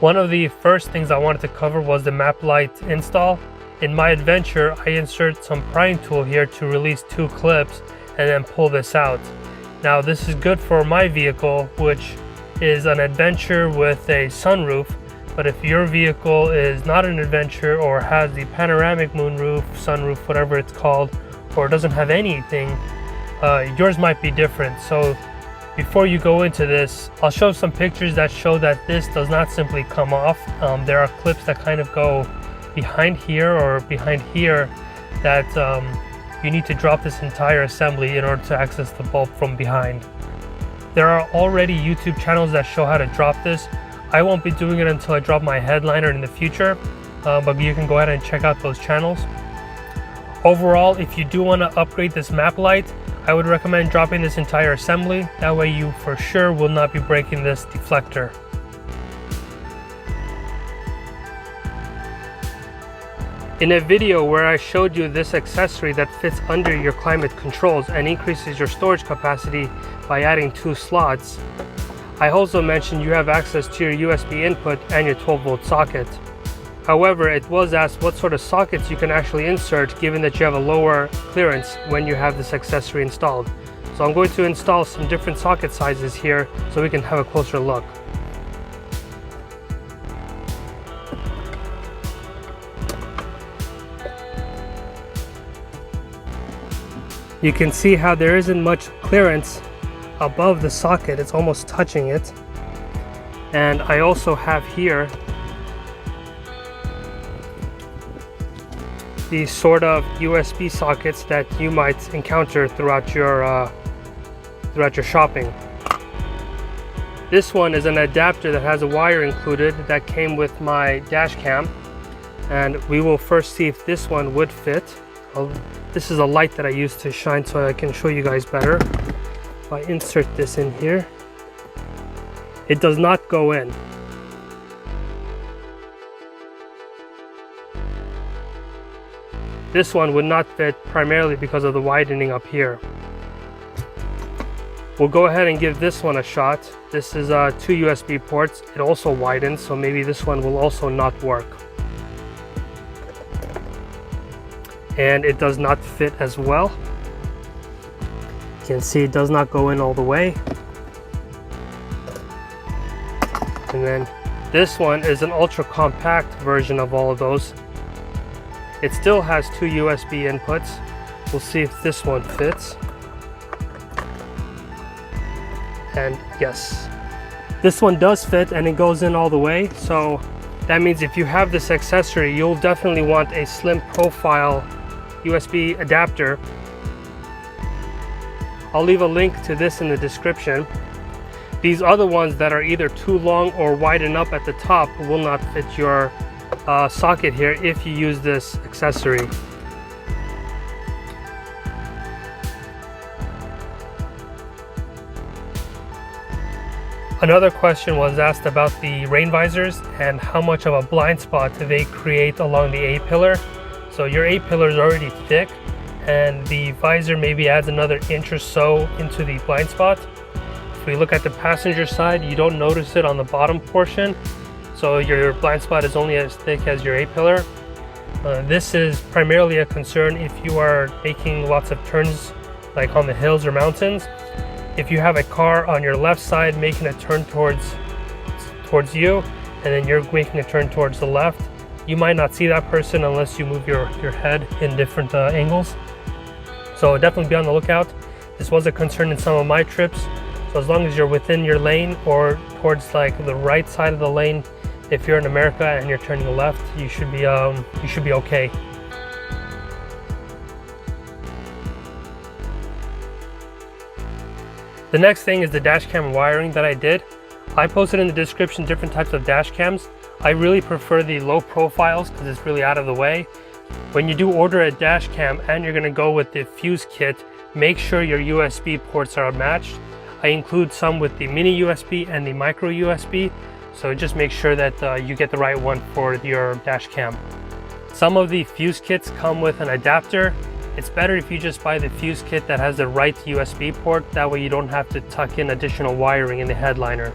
One of the first things I wanted to cover was the map light install. In my adventure, I insert some prying tool here to release 2 clips and then pull this out. Now this is good for my vehicle, which is an adventure with a sunroof, but if your vehicle is not an adventure or has the panoramic moonroof, sunroof, whatever it's called, or doesn't have anything, yours might be different. So before you go into this, I'll show some pictures that show that this does not simply come off. There are clips that kind of go behind here or behind here that you need to drop this entire assembly in order to access the bulb from behind. There are already YouTube channels that show how to drop this. I won't be doing it until I drop my headliner in the future, but you can go ahead and check out those channels. Overall, if you do want to upgrade this map light, I would recommend dropping this entire assembly. That way you for sure will not be breaking this deflector. In a video where I showed you this accessory that fits under your climate controls and increases your storage capacity by adding 2 slots, I also mentioned you have access to your USB input and your 12-volt socket. However, it was asked what sort of sockets you can actually insert given that you have a lower clearance when you have this accessory installed. So I'm going to install some different socket sizes here so we can have a closer look. You can see how there isn't much clearance above the socket, it's almost touching it. And I also have here these sort of USB sockets that you might encounter throughout your shopping. This one is an adapter that has a wire included that came with my dash cam, and we will first see if this one would fit. This is a light that I use to shine so I can show you guys better. If I insert this in here, it does not go in. This one would not fit primarily because of the widening up here. We'll go ahead and give this one a shot. This is 2 USB ports. It also widens, so maybe this one will also not work. And it does not fit as well. You can see it does not go in all the way. And then this one is an ultra compact version of all of those. It still has 2 USB inputs. We'll see if this one fits. And yes, this one does fit and it goes in all the way. So that means if you have this accessory, you'll definitely want a slim profile USB adapter. I'll leave a link to this in the description. These other ones that are either too long or wide enough at the top will not fit your socket here if you use this accessory. Another question was asked about the rain visors and how much of a blind spot they create along the A-pillar. So your A-pillar is already thick and the visor maybe adds another inch or so into the blind spot. If we look at the passenger side, you don't notice it on the bottom portion. So your blind spot is only as thick as your A-pillar. This is primarily a concern if you are making lots of turns like on the hills or mountains. If you have a car on your left side making a turn towards you and then you're making a turn towards the left, you might not see that person unless you move your head in different angles. So definitely be on the lookout. This was a concern in some of my trips. So as long as you're within your lane or towards like the right side of the lane, if you're in America and you're turning left, you should be okay. The next thing is the dash cam wiring that I did. I posted in the description different types of dash cams. I really prefer the low profiles because it's really out of the way. When you do order a dash cam and you're going to go with the fuse kit, make sure your USB ports are matched. I include some with the mini USB and the micro USB, so just make sure that you get the right one for your dash cam. Some of the fuse kits come with an adapter. It's better if you just buy the fuse kit that has the right USB port. That way you don't have to tuck in additional wiring in the headliner.